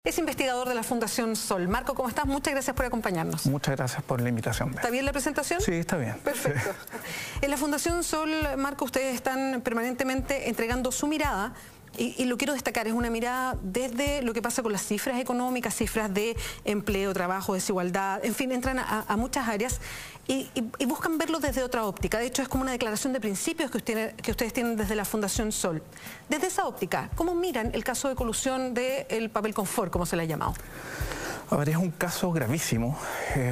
Es investigador de la Fundación Sol. Marco, ¿cómo estás? Muchas gracias por acompañarnos. Muchas gracias por la invitación. ¿Está bien la presentación? Sí, está bien. Perfecto. En la Fundación Sol, Marco, ustedes están permanentemente entregando su mirada y lo quiero destacar, es una mirada desde lo que pasa con las cifras económicas, cifras de empleo, trabajo, desigualdad, en fin, entran a muchas áreas y buscan verlo desde otra óptica. De hecho, es como una declaración de principios que ustedes tienen desde la Fundación Sol. Desde esa óptica, ¿cómo miran el caso de colusión del papel confort, como se le ha llamado? A ver, es un caso gravísimo.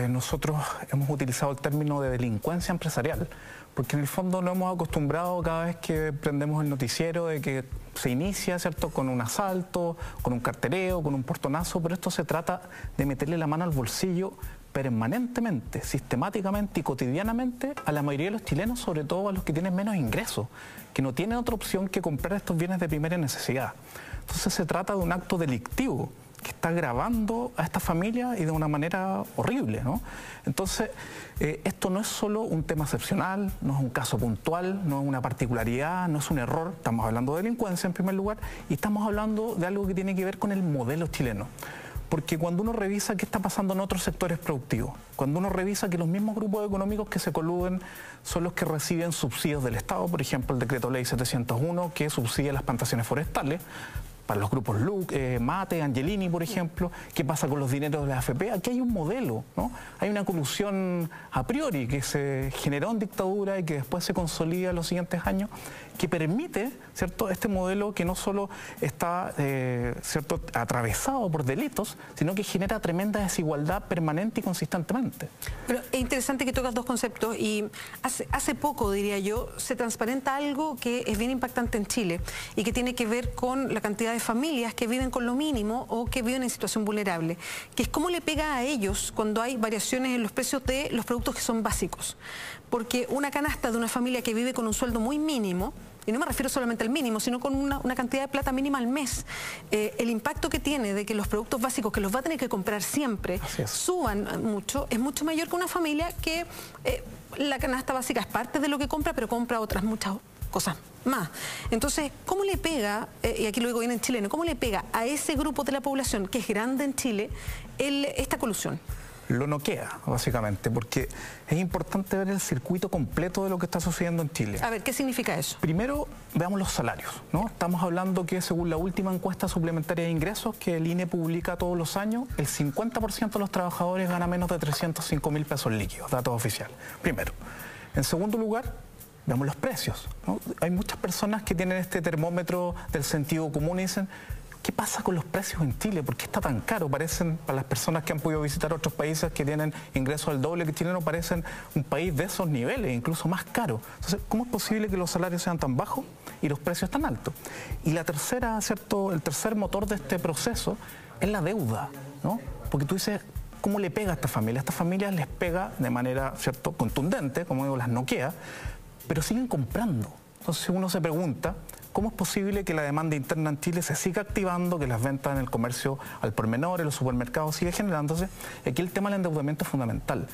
Nosotros hemos utilizado el término de delincuencia empresarial, porque en el fondo nos hemos acostumbrado cada vez que prendemos el noticiero de que se inicia, ¿cierto?, con un asalto, con un cartereo, con un portonazo, pero esto se trata de meterle la mano al bolsillo permanentemente, sistemáticamente y cotidianamente a la mayoría de los chilenos, sobre todo a los que tienen menos ingresos, que no tienen otra opción que comprar estos bienes de primera necesidad. Entonces se trata de un acto delictivo que está agravando a esta familia y de una manera horrible, ¿no? Entonces, esto no es solo un tema excepcional, no es un caso puntual, no es una particularidad, no es un error. Estamos hablando de delincuencia en primer lugar y estamos hablando de algo que tiene que ver con el modelo chileno. Porque cuando uno revisa qué está pasando en otros sectores productivos, cuando uno revisa que los mismos grupos económicos que se coluden son los que reciben subsidios del Estado, por ejemplo, el Decreto Ley 701, que subsidia las plantaciones forestales, para los grupos Mate, Angelini, por ejemplo, ¿qué pasa con los dineros de la AFP? Aquí hay un modelo, ¿no? Hay una colusión a priori que se generó en dictadura y que después se consolida en los siguientes años, que permite, ¿cierto?, este modelo que no solo está, ¿cierto?, atravesado por delitos, sino que genera tremenda desigualdad permanente y consistentemente. Pero es interesante que tocas dos conceptos y hace poco, diría yo, se transparenta algo que es bien impactante en Chile y que tiene que ver con la cantidad de familias que viven con lo mínimo o que viven en situación vulnerable, que es cómo le pega a ellos cuando hay variaciones en los precios de los productos que son básicos. Porque una canasta de una familia que vive con un sueldo muy mínimo, y no me refiero solamente al mínimo, sino con una cantidad de plata mínima al mes, el impacto que tiene de que los productos básicos que los va a tener que comprar siempre suban mucho, es mucho mayor que una familia que la canasta básica es parte de lo que compra, pero compra otras muchas cosas más. Entonces, ¿cómo le pega, y aquí lo digo bien en chileno, cómo le pega a ese grupo de la población que es grande en Chile esta colusión? Lo noquea, básicamente, porque es importante ver el circuito completo de lo que está sucediendo en Chile. A ver, ¿qué significa eso? Primero, veamos los salarios, ¿no? Estamos hablando que según la última encuesta suplementaria de ingresos que el INE publica todos los años, el 50% de los trabajadores gana menos de 305.000 pesos líquidos, datos oficiales. Primero. En segundo lugar, veamos los precios, ¿no? Hay muchas personas que tienen este termómetro del sentido común y dicen, ¿qué pasa con los precios en Chile? ¿Por qué está tan caro? Parecen, para las personas que han podido visitar otros países que tienen ingresos al doble que el chileno, parecen un país de esos niveles, incluso más caro. Entonces, ¿cómo es posible que los salarios sean tan bajos y los precios tan altos? Y la tercera, ¿cierto?, el tercer motor de este proceso es la deuda, ¿no? Porque tú dices, ¿cómo le pega a esta familia? A estas familias les pega de manera, ¿cierto?, contundente, como digo, las noquea, pero siguen comprando. Entonces uno se pregunta, ¿cómo es posible que la demanda interna en Chile se siga activando, que las ventas en el comercio al por menor, en los supermercados, sigue generándose? Aquí el tema del endeudamiento es fundamental.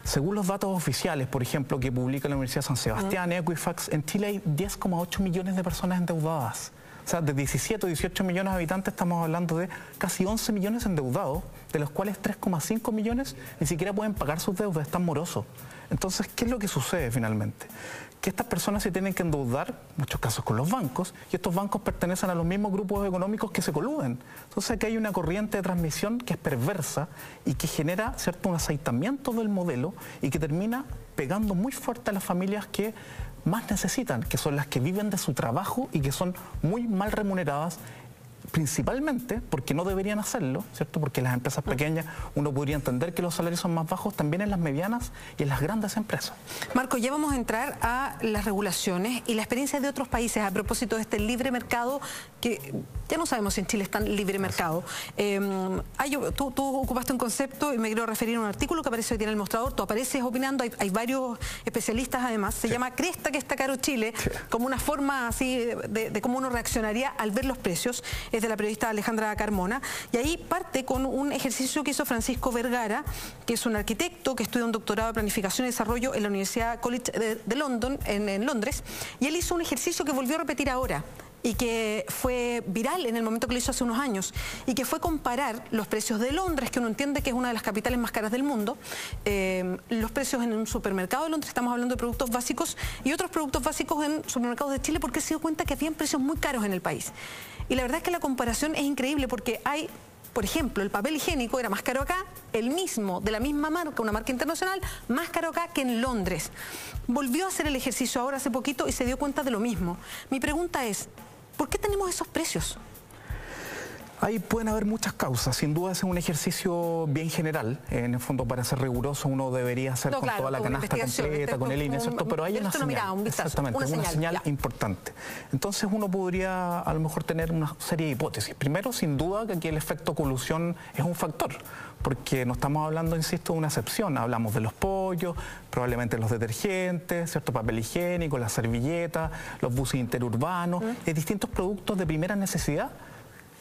Según los datos oficiales, por ejemplo, que publica la Universidad de San Sebastián, Equifax, en Chile hay 10,8 millones de personas endeudadas. O sea, de 17 o 18 millones de habitantes estamos hablando de casi 11 millones endeudados, de los cuales 3,5 millones ni siquiera pueden pagar sus deudas, están morosos. Entonces, ¿qué es lo que sucede finalmente? Que estas personas se tienen que endeudar, en muchos casos con los bancos, y estos bancos pertenecen a los mismos grupos económicos que se coluden. Entonces aquí hay una corriente de transmisión que es perversa y que genera, ¿cierto?, un aceitamiento del modelo y que termina pegando muy fuerte a las familias que más necesitan, que son las que viven de su trabajo y que son muy mal remuneradas, principalmente porque no deberían hacerlo, ¿cierto? Porque en las empresas pequeñas uno podría entender que los salarios son más bajos, también en las medianas y en las grandes empresas. Marco, ya vamos a entrar a las regulaciones y la experiencia de otros países a propósito de este libre mercado, que ya no sabemos si en Chile está libre mercado. Tú ocupaste un concepto y me quiero referir a un artículo que aparece hoy día en El Mostrador, tú apareces opinando, hay varios especialistas además, se llama Cresta que está caro Chile, como una forma así de cómo uno reaccionaría al ver los precios. Es de la periodista Alejandra Carmona, y ahí parte con un ejercicio que hizo Francisco Vergara, que es un arquitecto que estudia un doctorado de Planificación y Desarrollo en la Universidad College de London, en Londres, y él hizo un ejercicio que volvió a repetir ahora. y que fue viral en el momento que lo hizo hace unos años, y que fue comparar los precios de Londres, que uno entiende que es una de las capitales más caras del mundo, los precios en un supermercado de Londres, estamos hablando de productos básicos, y otros productos básicos en supermercados de Chile, porque se dio cuenta que habían precios muy caros en el país. Y la verdad es que la comparación es increíble, porque hay, por ejemplo, el papel higiénico era más caro acá, el mismo, de la misma marca, una marca internacional, más caro acá que en Londres. Volvió a hacer el ejercicio ahora hace poquito y se dio cuenta de lo mismo. Mi pregunta es, ¿por qué tenemos esos precios? Ahí pueden haber muchas causas, sin duda es un ejercicio bien general, en el fondo para ser riguroso uno debería hacer con toda la canasta completa, con el INE, ¿cierto? Pero hay una señal, exactamente, una señal importante. Entonces uno podría a lo mejor tener una serie de hipótesis. Primero, sin duda que aquí el efecto colusión es un factor, porque no estamos hablando, insisto, de una excepción, hablamos de los pollos, probablemente los detergentes, ¿cierto? Papel higiénico, las servilletas, los buses interurbanos, de distintos productos de primera necesidad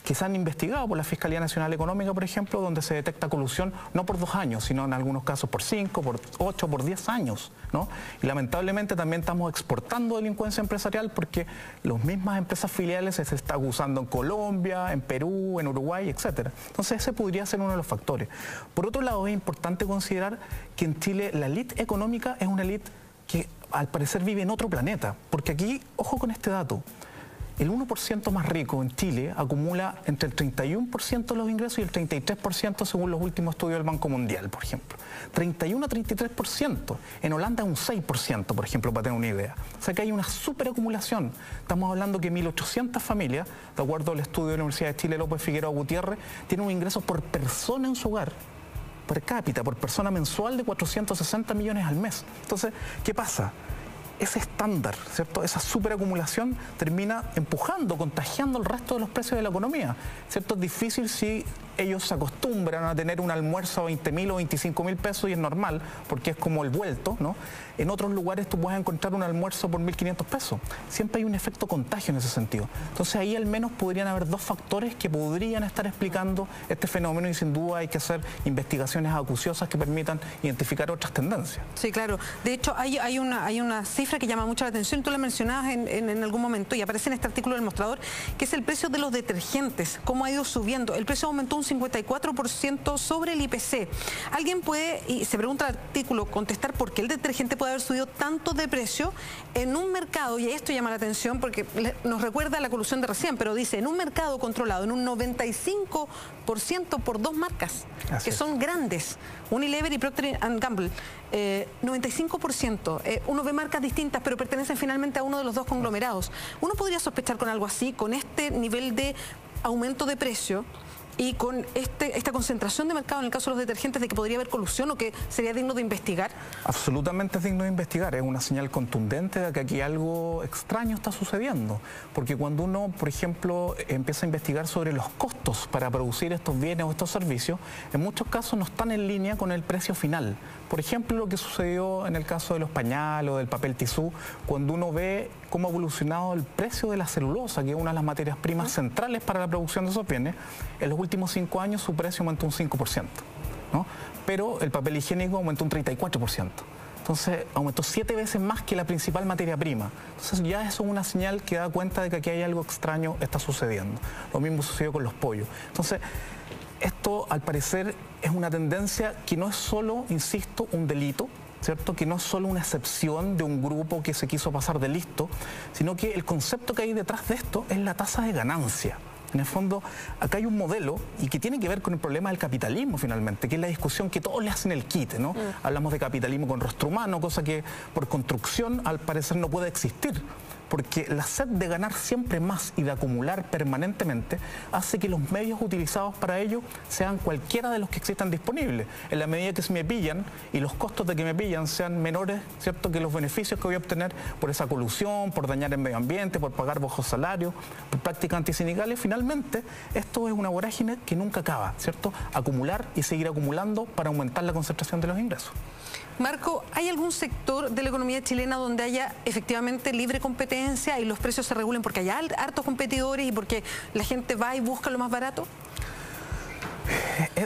que se han investigado por la Fiscalía Nacional Económica, por ejemplo, donde se detecta colusión no por 2 años, sino en algunos casos por 5, por 8, por 10 años, ¿no? Y lamentablemente también estamos exportando delincuencia empresarial porque las mismas empresas filiales se está acusando en Colombia, en Perú, en Uruguay, etcétera. Entonces ese podría ser uno de los factores. Por otro lado, es importante considerar que en Chile la élite económica es una élite que al parecer vive en otro planeta, porque aquí, ojo con este dato, el 1% más rico en Chile acumula entre el 31% de los ingresos y el 33% según los últimos estudios del Banco Mundial, por ejemplo. 31 a 33%. En Holanda un 6%, por ejemplo, para tener una idea. O sea que hay una superacumulación. Estamos hablando que 1.800 familias, de acuerdo al estudio de la Universidad de Chile López Figueroa Gutiérrez, tienen un ingreso por persona en su hogar, per cápita, por persona mensual de 460 millones al mes. Entonces, ¿qué pasa? Ese estándar, ¿cierto? Esa superacumulación termina empujando, contagiando el resto de los precios de la economía, ¿cierto? Es difícil si ellos se acostumbran a tener un almuerzo a 20.000 o 25.000 pesos y es normal, porque es como el vuelto, ¿no? En otros lugares tú puedes encontrar un almuerzo por 1.500 pesos. Siempre hay un efecto contagio en ese sentido. Entonces ahí al menos podrían haber 2 factores que podrían estar explicando este fenómeno y sin duda hay que hacer investigaciones acuciosas que permitan identificar otras tendencias. Sí, claro. De hecho, hay una cifra que llama mucho la atención, tú la mencionabas en algún momento y aparece en este artículo del Mostrador, que es el precio de los detergentes, cómo ha ido subiendo. El precio aumentó un 54% sobre el IPC. Alguien puede, y se pregunta el artículo, contestar por qué el detergente puede haber subido tanto de precio en un mercado, y esto llama la atención porque nos recuerda a la colusión de recién, pero dice, en un mercado controlado en un 95% por 2 marcas, que son grandes, Unilever y Procter & Gamble, 95%. Uno ve marcas distintas, pero pertenecen finalmente a uno de los 2 conglomerados. Uno podría sospechar con algo así, con este nivel de aumento de precio y con esta concentración de mercado en el caso de los detergentes, de que podría haber colusión o que sería digno de investigar. Absolutamente es digno de investigar, es una señal contundente de que aquí algo extraño está sucediendo, porque cuando uno, por ejemplo, empieza a investigar sobre los costos para producir estos bienes o estos servicios, en muchos casos no están en línea con el precio final. Por ejemplo, lo que sucedió en el caso de los pañales o del papel tisú, cuando uno ve cómo ha evolucionado el precio de la celulosa, que es una de las materias primas centrales para la producción de esos bienes, en los últimos 5 años su precio aumentó un 5%, ¿no? Pero el papel higiénico aumentó un 34%. Entonces aumentó 7 veces más que la principal materia prima. Entonces ya eso es una señal que da cuenta de que aquí hay algo extraño está sucediendo. Lo mismo sucedió con los pollos. Entonces, esto, al parecer, es una tendencia que no es solo, insisto, un delito, ¿cierto? Que no es solo una excepción de un grupo que se quiso pasar de listo, sino que el concepto que hay detrás de esto es la tasa de ganancia. En el fondo, acá hay un modelo y que tiene que ver con el problema del capitalismo finalmente, que es la discusión que todos le hacen el quite, ¿no? Hablamos de capitalismo con rostro humano, cosa que por construcción al parecer no puede existir, porque la sed de ganar siempre más y de acumular permanentemente hace que los medios utilizados para ello sean cualquiera de los que existan disponibles, en la medida que se me pillan y los costos de que me pillan sean menores, ¿cierto?, que los beneficios que voy a obtener por esa colusión, por dañar el medio ambiente, por pagar bajos salarios, por prácticas antisindicales. Finalmente, esto es una vorágine que nunca acaba, ¿cierto? Acumular y seguir acumulando para aumentar la concentración de los ingresos. Marco, ¿hay algún sector de la economía chilena donde haya efectivamente libre competencia y los precios se regulen porque hay hartos competidores y porque la gente va y busca lo más barato?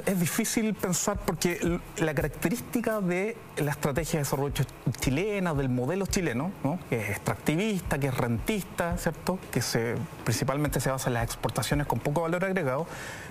Es difícil pensar porque la característica de la estrategia de desarrollo chilena, del modelo chileno, ¿no? Que es extractivista, que es rentista, ¿cierto? Que principalmente se basa en las exportaciones con poco valor agregado.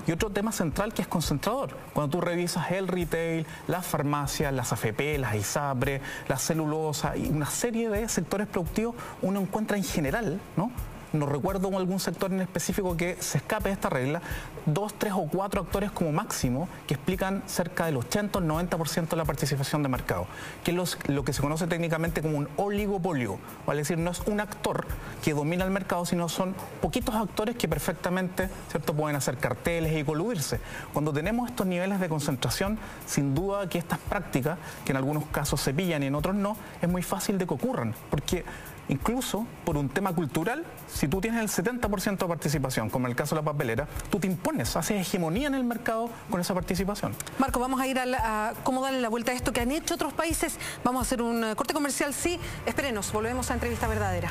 Y otro tema central que es concentrador. Cuando tú revisas el retail, las farmacias, las AFP, las ISAPRE, la celulosa y una serie de sectores productivos, uno encuentra en general, ¿no? No recuerdo algún sector en específico que se escape de esta regla, 2, 3 o 4 actores como máximo que explican cerca del 80 o 90% de la participación de mercado, que es lo que se conoce técnicamente como un oligopolio, vale decir, no es un actor que domina el mercado, sino son poquitos actores que perfectamente, ¿cierto?, pueden hacer carteles y coludirse. Cuando tenemos estos niveles de concentración, sin duda que estas prácticas, que en algunos casos se pillan y en otros no, es muy fácil de que ocurran, porque incluso por un tema cultural, si tú tienes el 70% de participación, como en el caso de la papelera, tú te impones, haces hegemonía en el mercado con esa participación. Marco, vamos a ir a cómo darle la vuelta a esto que han hecho otros países. Vamos a hacer un corte comercial, sí. Espérenos, volvemos a Entrevista Verdadera.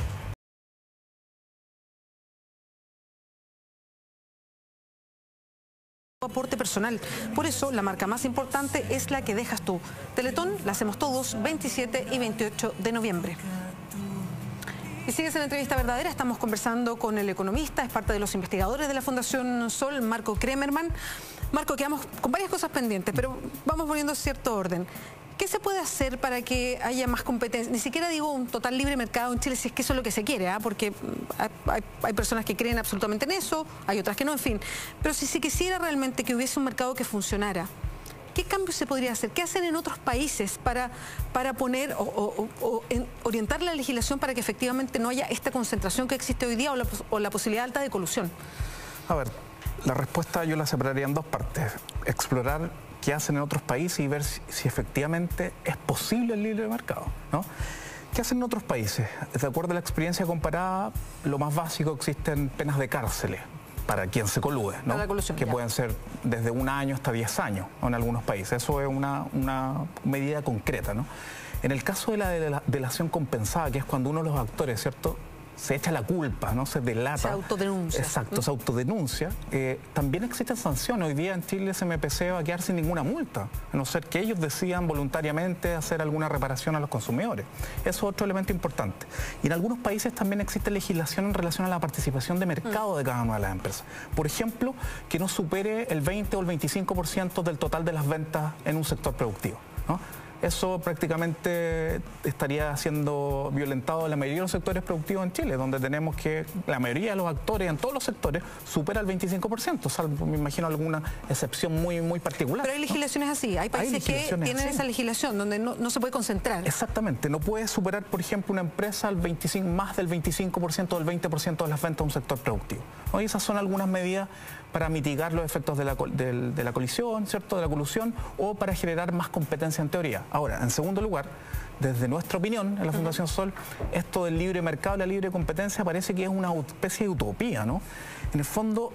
Aporte personal. Por eso, la marca más importante es la que dejas tú. Teletón, la hacemos todos, 27 y 28 de noviembre. Y sigues en la Entrevista Verdadera, estamos conversando con el economista, es parte de los investigadores de la Fundación Sol, Marco Kremerman. Marco, quedamos con varias cosas pendientes, pero vamos poniendo cierto orden. ¿Qué se puede hacer para que haya más competencia? Ni siquiera digo un total libre mercado en Chile, si es que eso es lo que se quiere, porque hay personas que creen absolutamente en eso, hay otras que no, en fin. Pero si se quisiera realmente que hubiese un mercado que funcionara, ¿qué cambios se podría hacer? ¿Qué hacen en otros países para poner o orientar la legislación para que efectivamente no haya esta concentración que existe hoy día o la posibilidad alta de colusión? A ver, la respuesta yo la separaría en dos partes. Explorar qué hacen en otros países y ver si efectivamente es posible el libre mercado, ¿no? ¿Qué hacen en otros países? De acuerdo a la experiencia comparada, lo más básico, existen penas de cárcel para quien se colude, ¿no? Que pueden ser desde 1 año hasta 10 años en algunos países. Eso es una medida concreta, ¿no? En el caso de la delación compensada, que es cuando uno de los actores, ¿cierto?, se echa la culpa, ¿no? Se delata. Se autodenuncia. Exacto, se autodenuncia. También existen sanciones. Hoy día en Chile SMPC va a quedar sin ninguna multa, a no ser que ellos decidan voluntariamente hacer alguna reparación a los consumidores. Eso es otro elemento importante. Y en algunos países también existe legislación en relación a la participación de mercado de cada una de las empresas. Por ejemplo, que no supere el 20 o el 25% del total de las ventas en un sector productivo, ¿no? Eso prácticamente estaría siendo violentado en la mayoría de los sectores productivos en Chile, donde tenemos que la mayoría de los actores en todos los sectores supera el 25%, salvo, me imagino, alguna excepción muy particular. Pero hay legislaciones, ¿no?, así, hay países que tienen así esa legislación donde no se puede concentrar. Exactamente, no puede superar, por ejemplo, una empresa más del 25% o del 20% de las ventas de un sector productivo, ¿no? Y esas son algunas medidas para mitigar los efectos de la colisión, ¿cierto?, de la colusión, o para generar más competencia en teoría. Ahora, en segundo lugar, desde nuestra opinión en la Fundación Sol, esto del libre mercado, la libre competencia, parece que es una especie de utopía, ¿no? En el fondo,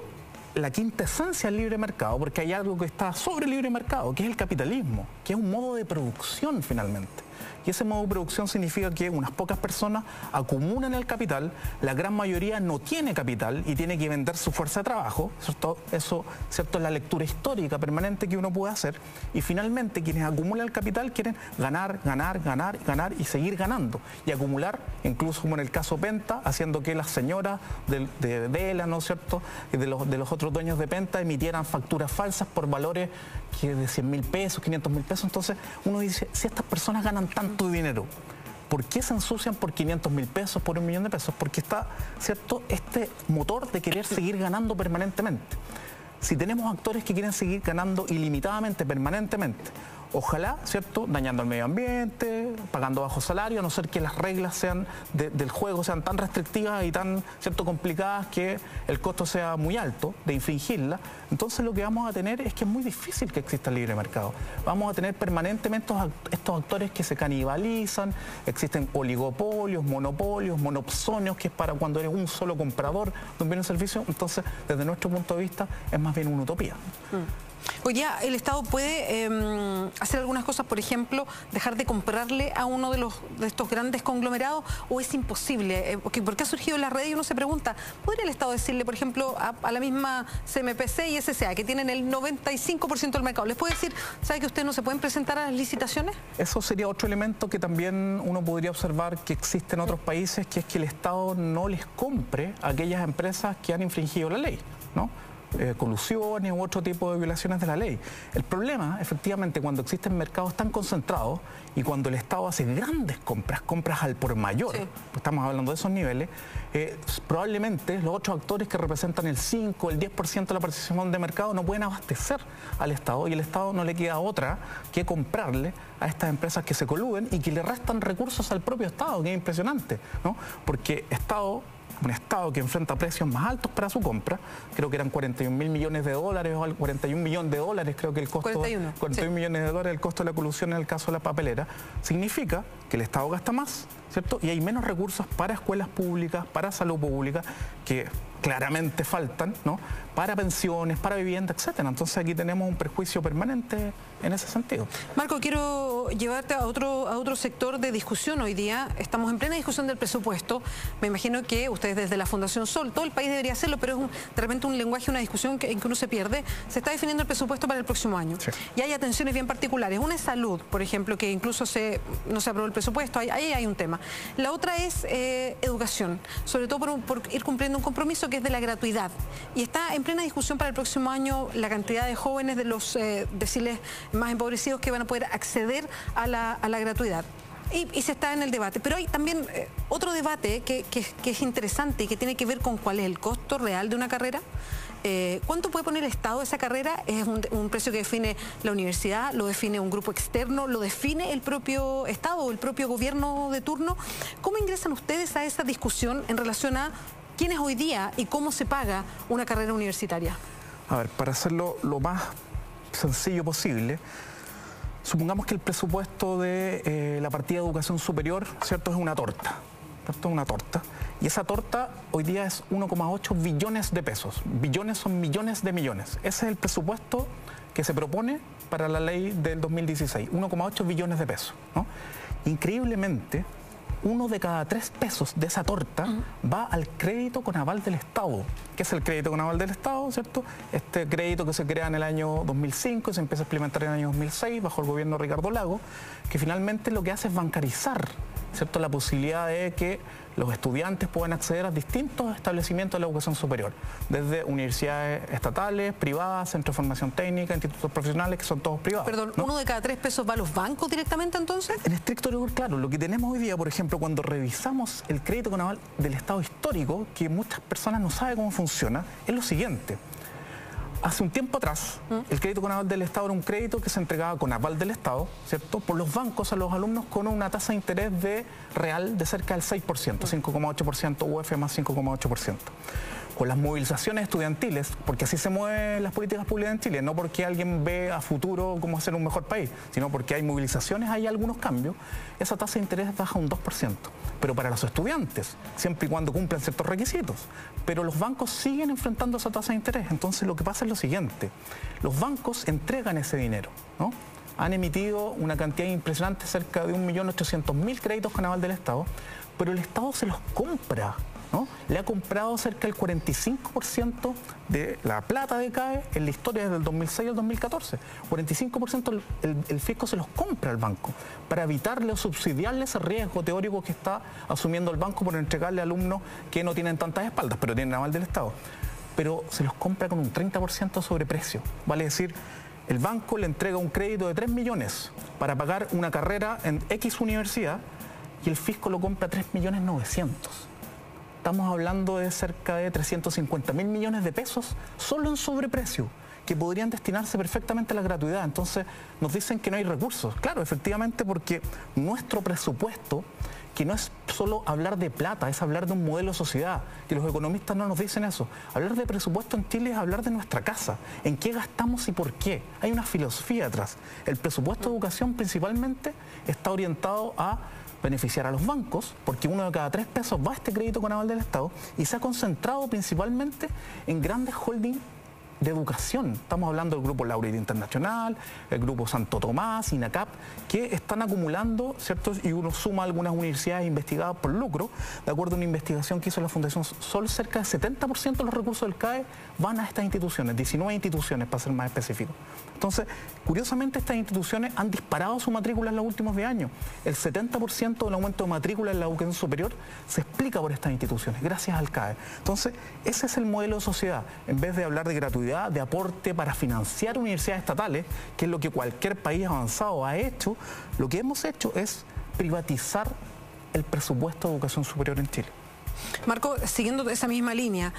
la quinta esencia del libre mercado, porque hay algo que está sobre el libre mercado, que es el capitalismo, que es un modo de producción finalmente. Y ese modo de producción significa que unas pocas personas acumulan el capital, la gran mayoría no tiene capital y tiene que vender su fuerza de trabajo, ¿cierto? Eso, ¿cierto?, es la lectura histórica permanente que uno puede hacer. Y finalmente quienes acumulan el capital quieren ganar y seguir ganando. Y acumular, incluso como en el caso Penta, haciendo que las señoras de Vela, ¿no es cierto?, y de los otros dueños de Penta emitieran facturas falsas por valores que de 100.000 pesos, 500.000 pesos. Entonces uno dice, si estas personas ganan tanto dinero, ¿por qué se ensucian por 500.000 pesos, por 1 millón de pesos? Porque está, ¿cierto?, este motor de querer seguir ganando permanentemente. Si tenemos actores que quieren seguir ganando ilimitadamente, permanentemente, ojalá, ¿cierto?, dañando el medio ambiente, pagando bajo salario, a no ser que las reglas del juego sean tan restrictivas y tan, ¿cierto?, complicadas que el costo sea muy alto de infringirla. Entonces lo que vamos a tener es que es muy difícil que exista el libre mercado. Vamos a tener permanentemente estos actores que se canibalizan, existen oligopolios, monopolios, monopsonios, que es para cuando eres un solo comprador de un bien o servicio. Entonces, desde nuestro punto de vista, es más bien una utopía. Hoy día el Estado puede hacer algunas cosas, por ejemplo, dejar de comprarle a uno de estos grandes conglomerados, o es imposible, porque ha surgido en las redes y uno se pregunta, ¿podría el Estado decirle, por ejemplo, a la misma CMPC y SCA, que tienen el 95% del mercado, les puede decir, ¿sabe que ustedes no se pueden presentar a las licitaciones? Eso sería otro elemento que también uno podría observar que existe en otros países, que es que el Estado no les compre a aquellas empresas que han infringido la ley, ¿no? Colusiones u otro tipo de violaciones de la ley. El problema, efectivamente, cuando existen mercados tan concentrados y cuando el Estado hace grandes compras al por mayor, sí, pues estamos hablando de esos niveles, probablemente los otros actores que representan el 5, el 10% de la participación de mercado no pueden abastecer al Estado, y el Estado no le queda otra que comprarle a estas empresas que se coluden y que le restan recursos al propio Estado, que es impresionante, ¿no? Porque un Estado que enfrenta precios más altos para su compra, creo que eran 41.000 millones de dólares, o 41 millones de dólares, creo que el costo, 41 sí, millones de dólares el costo de la colusión en el caso de la papelera, significa que el Estado gasta más, ¿cierto? Y hay menos recursos para escuelas públicas, para salud pública, que claramente faltan, ¿no? Para pensiones, para vivienda, etcétera. Entonces aquí tenemos un perjuicio permanente en ese sentido. Marco, quiero llevarte a otro sector de discusión. Hoy día estamos en plena discusión del presupuesto. Me imagino que ustedes desde la Fundación Sol, todo el país debería hacerlo, pero es de repente un lenguaje, una discusión en que uno se pierde. Se está definiendo el presupuesto para el próximo año. Sí. Y hay atenciones bien particulares. Una es salud, por ejemplo, que incluso no se aprobó el presupuesto. Ahí hay un tema. La otra es educación, sobre todo por ir cumpliendo un compromiso que es de la gratuidad. Y está en plena discusión para el próximo año la cantidad de jóvenes de los deciles más empobrecidos que van a poder acceder a la gratuidad. Y se está en el debate. Pero hay también otro debate que es interesante y que tiene que ver con cuál es el costo real de una carrera. ¿Cuánto puede poner el Estado a esa carrera? Es un precio que define la universidad, lo define un grupo externo, lo define el propio Estado o el propio gobierno de turno. ¿Cómo ingresan ustedes a esa discusión en relación a quién es hoy día y cómo se paga una carrera universitaria? A ver, para hacerlo lo más sencillo posible, supongamos que el presupuesto de la partida de educación superior, ¿cierto?, es una torta, ¿cierto? Una torta. Y esa torta hoy día es 1,8 billones de pesos. Billones son millones de millones. Ese es el presupuesto que se propone para la ley del 2016, 1,8 billones de pesos, ¿no? Increíblemente, 1 de cada 3 pesos de esa torta va al crédito con aval del Estado. ¿Qué es el crédito con aval del Estado, cierto? Este crédito que se crea en el año 2005 y se empieza a implementar en el año 2006 bajo el gobierno de Ricardo Lagos, que finalmente lo que hace es bancarizar, ¿cierto?, la posibilidad de que los estudiantes puedan acceder a distintos establecimientos de la educación superior, desde universidades estatales, privadas, centros de formación técnica, institutos profesionales, que son todos privados. Perdón, ¿no? ¿1 de cada 3 pesos va a los bancos directamente entonces? En estricto rigor, claro. Lo que tenemos hoy día, por ejemplo, cuando revisamos el crédito con aval del Estado histórico, que muchas personas no saben cómo funciona, es lo siguiente. Hace un tiempo atrás, el crédito con aval del Estado era un crédito que se entregaba con aval del Estado, ¿cierto?, por los bancos a los alumnos con una tasa de interés real de cerca del 6%, 5,8%, UF más 5,8%. Con las movilizaciones estudiantiles, porque así se mueven las políticas públicas en Chile, no porque alguien ve a futuro cómo hacer un mejor país, sino porque hay movilizaciones, hay algunos cambios, esa tasa de interés baja un 2%. Pero para los estudiantes, siempre y cuando cumplan ciertos requisitos. Pero los bancos siguen enfrentando esa tasa de interés. Entonces lo que pasa es lo siguiente, los bancos entregan ese dinero, ¿no? Han emitido una cantidad impresionante, cerca de 1.800.000 créditos con aval del Estado, pero el Estado se los compra, ¿no? Le ha comprado cerca del 45% de la plata de CAE en la historia desde el 2006 al 2014. 45% el fisco se los compra al banco para evitarle o subsidiarle ese riesgo teórico que está asumiendo el banco por entregarle a alumnos que no tienen tantas espaldas, pero tienen aval del Estado. Pero se los compra con un 30% sobreprecio. Vale decir, el banco le entrega un crédito de 3 millones para pagar una carrera en X universidad y el fisco lo compra a 3.900.000. Estamos hablando de cerca de 350.000 millones de pesos solo en sobreprecio, que podrían destinarse perfectamente a la gratuidad. Entonces nos dicen que no hay recursos. Claro, efectivamente, porque nuestro presupuesto, que no es solo hablar de plata, es hablar de un modelo de sociedad, que los economistas no nos dicen eso. Hablar de presupuesto en Chile es hablar de nuestra casa, en qué gastamos y por qué. Hay una filosofía atrás. El presupuesto de educación principalmente está orientado a beneficiar a los bancos, porque 1 de cada 3 pesos va a este crédito con aval del Estado, y se ha concentrado principalmente en grandes holdings de educación. Estamos hablando del Grupo Laureate Internacional, el Grupo Santo Tomás, INACAP, que están acumulando, ¿cierto? Y uno suma algunas universidades investigadas por lucro. De acuerdo a una investigación que hizo la Fundación Sol, cerca del 70% de los recursos del CAE van a estas instituciones, 19 instituciones para ser más específico. Entonces, curiosamente, estas instituciones han disparado su matrícula en los últimos 10 años. El 70% del aumento de matrícula en la educación superior se explica por estas instituciones, gracias al CAE. Entonces, ese es el modelo de sociedad. En vez de hablar de gratuidad, de aporte para financiar universidades estatales, que es lo que cualquier país avanzado ha hecho, lo que hemos hecho es privatizar el presupuesto de educación superior en Chile. Marco, siguiendo esa misma línea,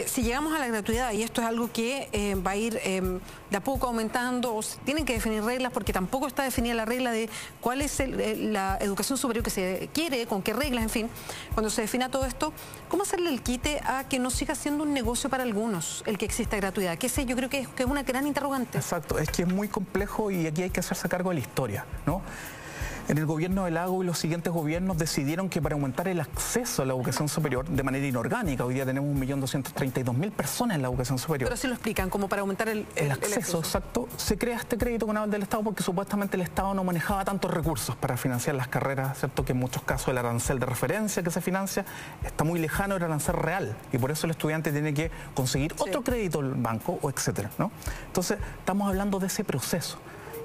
si llegamos a la gratuidad, y esto es algo que va a ir de a poco aumentando, o tienen que definir reglas, porque tampoco está definida la regla de cuál es la educación superior que se quiere, con qué reglas, en fin. Cuando se defina todo esto, ¿cómo hacerle el quite a que no siga siendo un negocio para algunos el que exista gratuidad? Que ese yo creo que es una gran interrogante. Exacto, es que es muy complejo y aquí hay que hacerse cargo de la historia, ¿no? En el gobierno de Lagos y los siguientes gobiernos decidieron que para aumentar el acceso a la educación superior de manera inorgánica, hoy día tenemos 1.232.000 personas en la educación superior. Pero así lo explican, como para aumentar el acceso, exacto, se crea este crédito con aval del Estado porque supuestamente el Estado no manejaba tantos recursos para financiar las carreras, ¿cierto? Que en muchos casos el arancel de referencia que se financia está muy lejano del arancel real y por eso el estudiante tiene que conseguir otro crédito del banco o etcétera, ¿no? Entonces, estamos hablando de ese proceso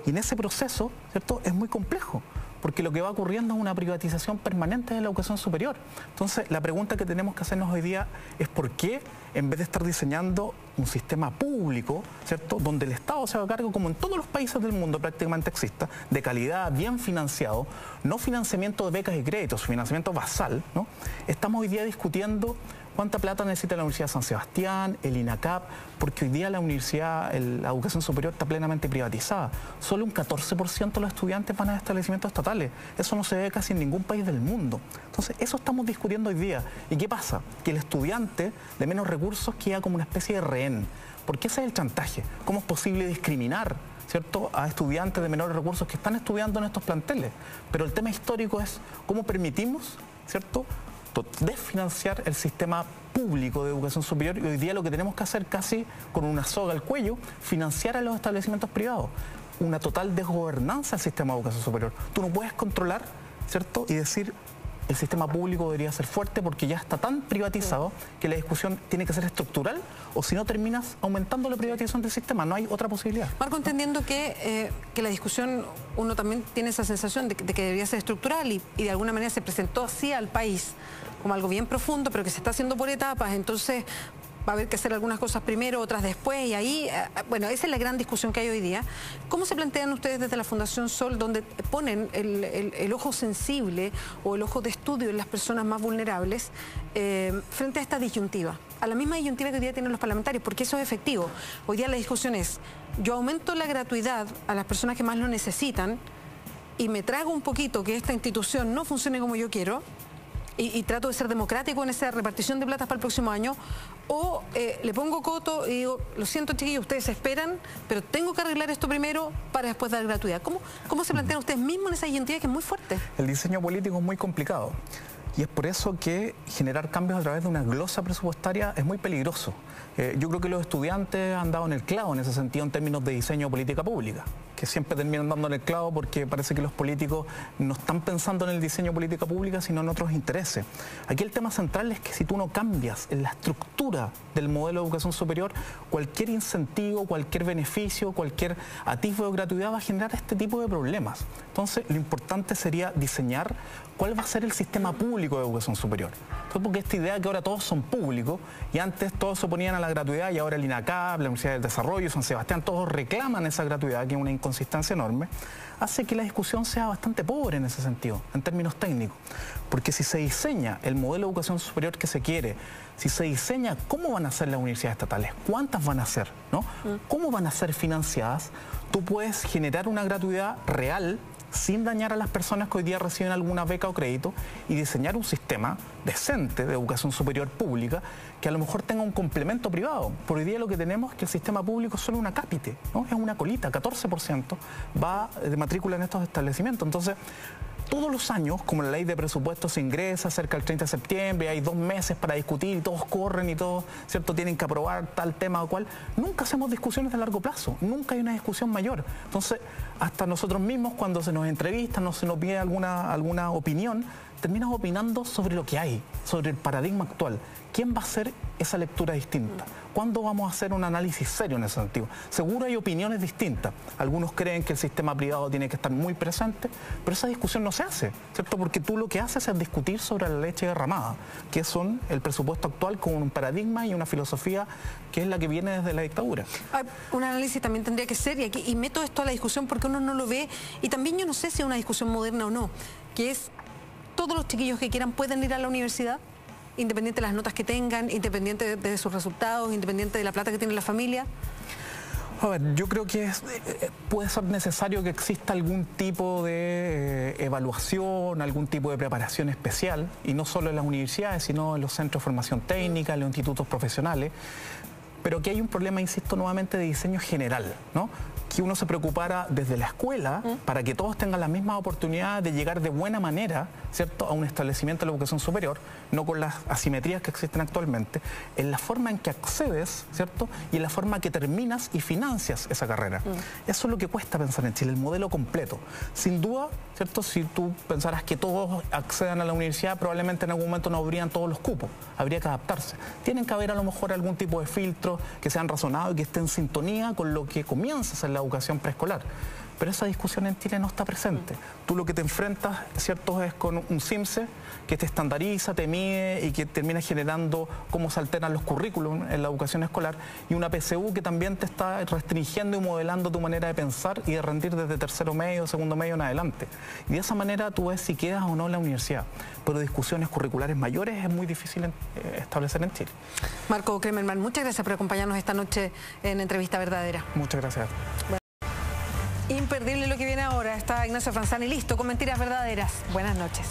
y en ese proceso, ¿cierto? Es muy complejo, porque lo que va ocurriendo es una privatización permanente de la educación superior. Entonces, la pregunta que tenemos que hacernos hoy día es por qué, en vez de estar diseñando un sistema público, ¿cierto?, donde el Estado se haga cargo, como en todos los países del mundo prácticamente exista, de calidad, bien financiado, no financiamiento de becas y créditos, financiamiento basal, ¿no? Estamos hoy día discutiendo cuánta plata necesita la Universidad de San Sebastián, el INACAP, porque hoy día la universidad, la educación superior está plenamente privatizada. Solo un 14% de los estudiantes van a establecimientos estatales. Eso no se ve casi en ningún país del mundo. Entonces, eso estamos discutiendo hoy día. ¿Y qué pasa? Que el estudiante de menos recursos queda como una especie de rehén. Porque ese es el chantaje. ¿Cómo es posible discriminar, ¿cierto?, a estudiantes de menores recursos que están estudiando en estos planteles? Pero el tema histórico es cómo permitimos, ¿cierto?, desfinanciar el sistema público de educación superior y hoy día lo que tenemos que hacer casi con una soga al cuello, financiar a los establecimientos privados. Una total desgobernanza del sistema de educación superior. Tú no puedes controlar, ¿cierto?, y decir el sistema público debería ser fuerte porque ya está tan privatizado que la discusión tiene que ser estructural o si no terminas aumentando la privatización del sistema. No hay otra posibilidad. Marco, entendiendo que la discusión, uno también tiene esa sensación de que debería ser estructural y de alguna manera se presentó así al país como algo bien profundo, pero que se está haciendo por etapas, entonces va a haber que hacer algunas cosas primero, otras después, y ahí, bueno, esa es la gran discusión que hay hoy día. ¿Cómo se plantean ustedes desde la Fundación Sol, donde ponen el ojo sensible o el ojo de estudio en las personas más vulnerables frente a esta disyuntiva? A la misma disyuntiva que hoy día tienen los parlamentarios, porque eso es efectivo. Hoy día la discusión es, yo aumento la gratuidad a las personas que más lo necesitan y me trago un poquito que esta institución no funcione como yo quiero, y trato de ser democrático en esa repartición de platas para el próximo año, o le pongo coto y digo, lo siento chiquillos, ustedes esperan, pero tengo que arreglar esto primero para después dar gratuidad. ¿Cómo se plantean ustedes mismos en esa identidad que es muy fuerte? El diseño político es muy complicado y es por eso que generar cambios a través de una glosa presupuestaria es muy peligroso. Yo creo que los estudiantes han dado en el clavo en ese sentido en términos de diseño de política pública, que siempre terminan dando en el clavo porque parece que los políticos no están pensando en el diseño de política pública, sino en otros intereses. Aquí el tema central es que si tú no cambias en la estructura del modelo de educación superior, cualquier incentivo, cualquier beneficio, cualquier atisbo de gratuidad va a generar este tipo de problemas. Entonces, lo importante sería diseñar cuál va a ser el sistema público de educación superior. Entonces, porque esta idea de que ahora todos son públicos y antes todos se oponían a la gratuidad y ahora el INACAP, la Universidad del Desarrollo, San Sebastián, todos reclaman esa gratuidad, que es una inconsistencia enorme, hace que la discusión sea bastante pobre en ese sentido, en términos técnicos. Porque si se diseña el modelo de educación superior que se quiere, si se diseña cómo van a ser las universidades estatales, cuántas van a ser, ¿no?, cómo van a ser financiadas, tú puedes generar una gratuidad real sin dañar a las personas que hoy día reciben alguna beca o crédito y diseñar un sistema decente de educación superior pública que a lo mejor tenga un complemento privado. Por hoy día lo que tenemos es que el sistema público es solo una cápite, ¿no? Es una colita, 14% va de matrícula en estos establecimientos. Entonces, todos los años, como la ley de presupuestos se ingresa cerca del 30 de septiembre, hay 2 meses para discutir y todos corren y todos, ¿cierto?, tienen que aprobar tal tema o cual, nunca hacemos discusiones de largo plazo, nunca hay una discusión mayor. Entonces, hasta nosotros mismos cuando se nos entrevista, se nos pide alguna opinión, terminas opinando sobre lo que hay, sobre el paradigma actual. ¿Quién va a hacer esa lectura distinta? ¿Cuándo vamos a hacer un análisis serio en ese sentido? Seguro hay opiniones distintas. Algunos creen que el sistema privado tiene que estar muy presente, pero esa discusión no se hace, ¿cierto? Porque tú lo que haces es discutir sobre la leche derramada, que son el presupuesto actual con un paradigma y una filosofía que es la que viene desde la dictadura. Un análisis también tendría que ser, y meto esto a la discusión porque uno no lo ve, y también yo no sé si es una discusión moderna o no, que es, todos los chiquillos que quieran pueden ir a la universidad, independiente de las notas que tengan, independiente de sus resultados, independiente de la plata que tiene la familia. A ver, yo creo que puede ser necesario que exista algún tipo de evaluación, algún tipo de preparación especial, y no solo en las universidades, sino en los centros de formación técnica, en los institutos profesionales, pero que hay un problema, insisto, nuevamente de diseño general, ¿no? Que uno se preocupara desde la escuela para que todos tengan las mismas oportunidades de llegar de buena manera, ¿cierto?, a un establecimiento de la educación superior, no con las asimetrías que existen actualmente, en la forma en que accedes, ¿cierto?, y en la forma que terminas y financias esa carrera. Eso es lo que cuesta pensar en Chile, el modelo completo. Sin duda, ¿cierto?, si tú pensaras que todos accedan a la universidad, probablemente en algún momento no habrían todos los cupos, habría que adaptarse. Tienen que haber a lo mejor algún tipo de filtros que sean razonados y que estén en sintonía con lo que comienzas en la educación preescolar. Pero esa discusión en Chile no está presente. Tú lo que te enfrentas, ¿cierto?, es con un CIMSE que te estandariza, te mide y que termina generando cómo se alternan los currículums en la educación escolar, y una PSU que también te está restringiendo y modelando tu manera de pensar y de rendir desde tercero medio, segundo medio en adelante. Y de esa manera tú ves si quedas o no en la universidad. Pero discusiones curriculares mayores es muy difícil establecer en Chile. Marco Kremerman, muchas gracias por acompañarnos esta noche en Entrevista Verdadera. Muchas gracias. Imperdible lo que viene ahora. Está Ignacio Franzani listo con Mentiras Verdaderas. Buenas noches.